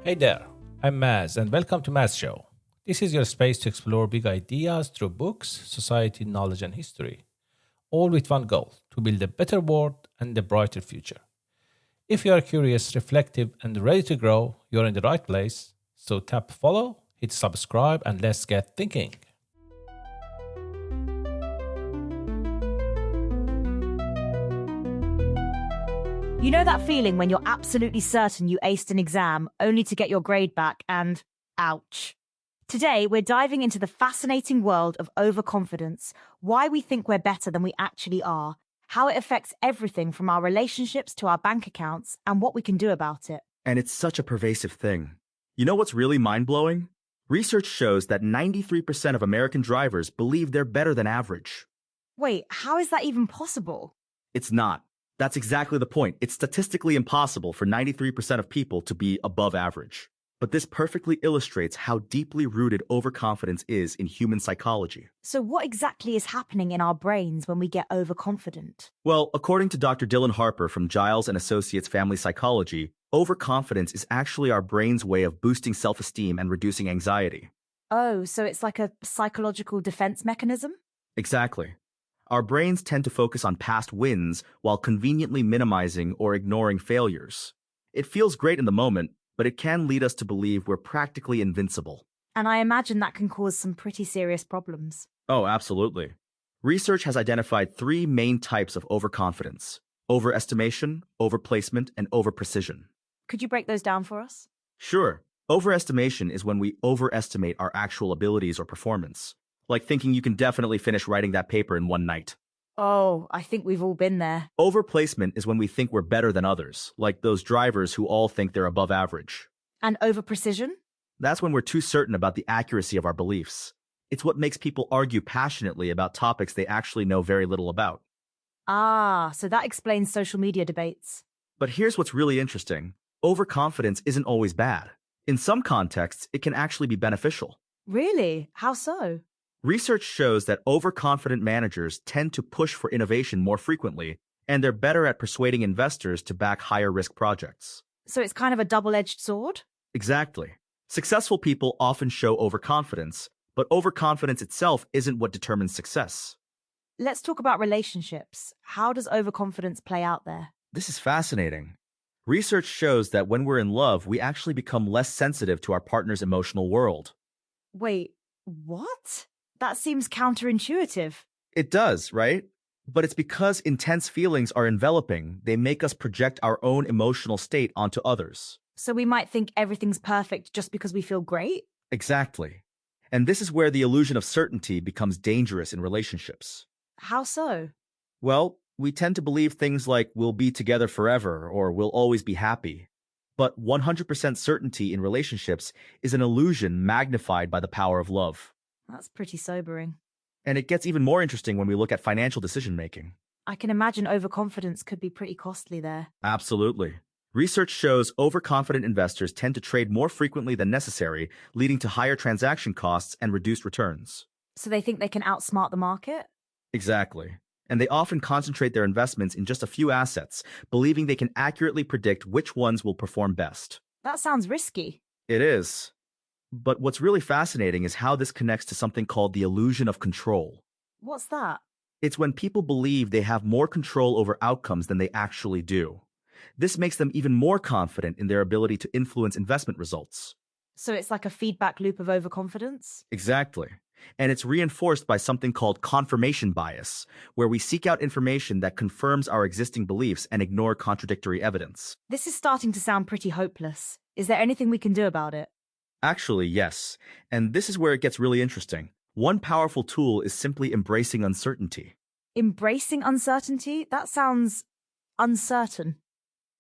Hey there, I'm Maz, and welcome to Maz Show. This is your space to explore big ideas through books, society, knowledge, and history, all with one goal to build a better world and a brighter future. If you are curious, reflective, and ready to grow, you're in the right place. So tap follow, hit subscribe, and let's get thinking. You know that feeling when you're absolutely certain you aced an exam only to get your grade back and ouch. Today, we're diving into the fascinating world of overconfidence, why we think we're better than we actually are, how it affects everything from our relationships to our bank accounts, and what we can do about it. And it's such a pervasive thing. You know what's really mind-blowing? Research shows that 93% of American drivers believe they're better than average. Wait, how is that even possible? It's not. That's exactly the point. It's statistically impossible for 93% of people to be above average. But this perfectly illustrates how deeply rooted overconfidence is in human psychology. So what exactly is happening in our brains when we get overconfident? Well, according to Dr. Dylan Harper from Giles and Associates Family Psychology, overconfidence is actually our brain's way of boosting self-esteem and reducing anxiety. Oh, so it's like a psychological defense mechanism? Exactly. Our brains tend to focus on past wins while conveniently minimizing or ignoring failures. It feels great in the moment, but it can lead us to believe we're practically invincible. And I imagine that can cause some pretty serious problems. Oh, absolutely. Research has identified three main types of overconfidence: overestimation, overplacement, and overprecision. Could you break those down for us? Sure, overestimation is when we overestimate our actual abilities or performance, like thinking you can definitely finish writing that paper in one night. Oh, I think we've all been there. Overplacement is when we think we're better than others, like those drivers who all think they're above average. And overprecision? That's when we're too certain about the accuracy of our beliefs. It's what makes people argue passionately about topics they actually know very little about. Ah, so that explains social media debates. But here's what's really interesting. Overconfidence isn't always bad. In some contexts, it can actually be beneficial. Really? How so? Research shows that overconfident managers tend to push for innovation more frequently, and they're better at persuading investors to back higher-risk projects. So it's kind of a double-edged sword? Exactly. Successful people often show overconfidence, but overconfidence itself isn't what determines success. Let's talk about relationships. How does overconfidence play out there? This is fascinating. Research shows that when we're in love, we actually become less sensitive to our partner's emotional world. Wait, what? That seems counterintuitive. It does, right? But it's because intense feelings are enveloping, they make us project our own emotional state onto others. So we might think everything's perfect just because we feel great? Exactly. And this is where the illusion of certainty becomes dangerous in relationships. How so? Well, we tend to believe things like we'll be together forever or we'll always be happy. But 100% certainty in relationships is an illusion magnified by the power of love. That's pretty sobering. And it gets even more interesting when we look at financial decision-making. I can imagine overconfidence could be pretty costly there. Absolutely. Research shows overconfident investors tend to trade more frequently than necessary, leading to higher transaction costs and reduced returns. So they think they can outsmart the market? Exactly. And they often concentrate their investments in just a few assets, believing they can accurately predict which ones will perform best. That sounds risky. It is. But what's really fascinating is how this connects to something called the illusion of control. What's that? It's when people believe they have more control over outcomes than they actually do. This makes them even more confident in their ability to influence investment results. So it's like a feedback loop of overconfidence? Exactly. And it's reinforced by something called confirmation bias, where we seek out information that confirms our existing beliefs and ignore contradictory evidence. This is starting to sound pretty hopeless. Is there anything we can do about it? Actually, yes. And this is where it gets really interesting. One powerful tool is simply embracing uncertainty. Embracing uncertainty? That sounds uncertain.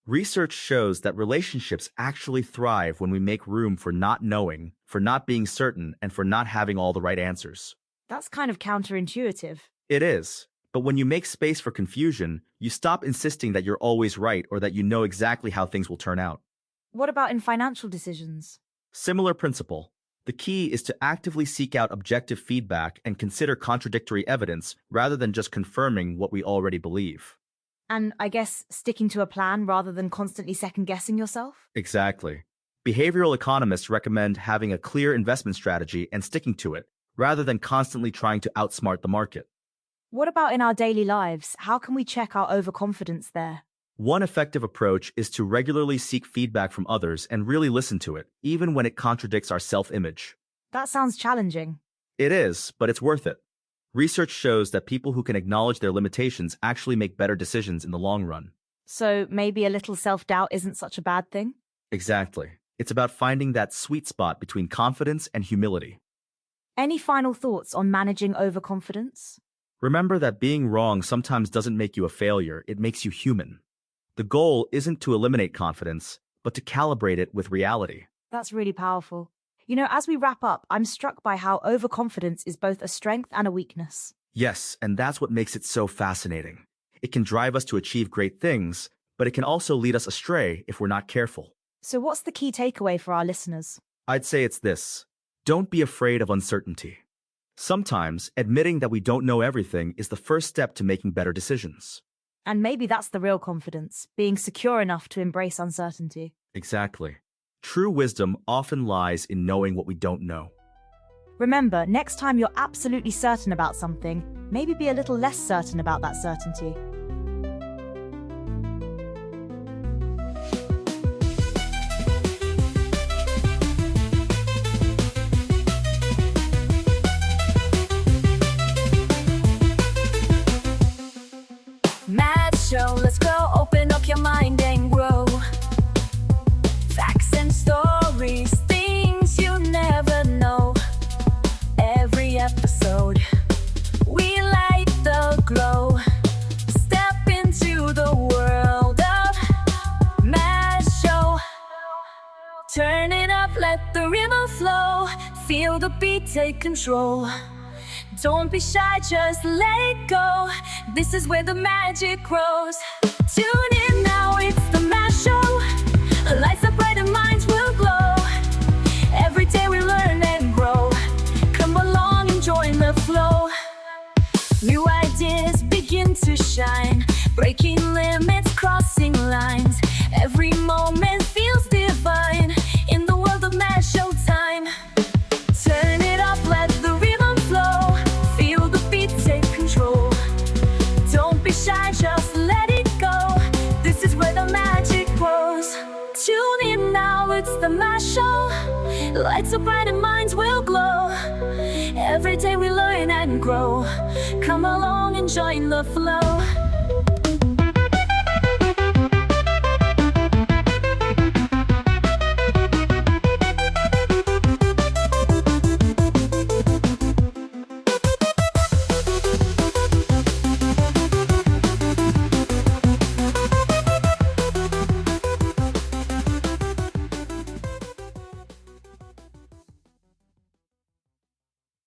Research shows that relationships actually thrive when we make room for not knowing, for not being certain, and for not having all the right answers. That's kind of counterintuitive. It is. But when you make space for confusion, you stop insisting that you're always right or that you know exactly how things will turn out. What about in financial decisions? Similar principle. The key is to actively seek out objective feedback and consider contradictory evidence rather than just confirming what we already believe. And I guess sticking to a plan rather than constantly second-guessing yourself? Exactly. Behavioral economists recommend having a clear investment strategy and sticking to it, rather than constantly trying to outsmart the market. What about in our daily lives? How can we check our overconfidence there? One effective approach is to regularly seek feedback from others and really listen to it, even when it contradicts our self-image. That sounds challenging. It is, but it's worth it. Research shows that people who can acknowledge their limitations actually make better decisions in the long run. So maybe a little self-doubt isn't such a bad thing? Exactly. It's about finding that sweet spot between confidence and humility. Any final thoughts on managing overconfidence? Remember that being wrong sometimes doesn't make you a failure, it makes you human. The goal isn't to eliminate confidence, but to calibrate it with reality. That's really powerful. You know, as we wrap up, I'm struck by how overconfidence is both a strength and a weakness. Yes, and that's what makes it so fascinating. It can drive us to achieve great things, but it can also lead us astray if we're not careful. So what's the key takeaway for our listeners? I'd say it's this: don't be afraid of uncertainty. Sometimes, admitting that we don't know everything is the first step to making better decisions. And maybe that's the real confidence, being secure enough to embrace uncertainty. Exactly. True wisdom often lies in knowing what we don't know. Remember, next time you're absolutely certain about something, maybe be a little less certain about that certainty. Mad show, let's go, open up your mind and grow. Facts and stories, things you never know. Every episode, we light the glow. Step into the world of Mad Show. Turn it up, let the rhythm flow. Feel the beat, take control. Don't be shy, just let it go. This is where the magic grows. Tune in now, it's the Mash Show. Lights up bright and minds will glow. Every day we learn and grow. Come along and join the flow. New ideas begin to shine. Breaking limits, crossing lines. Every moment feels divine. In the world of Mash Show time. Turn it up, let the rhythm flow. Feel the beat, take control. Don't be shy, just let it go. This is where the magic grows. Tune in now, it's the Mash Show. Lights up bright and minds will glow. Every day we learn and grow. Come along and join the flow.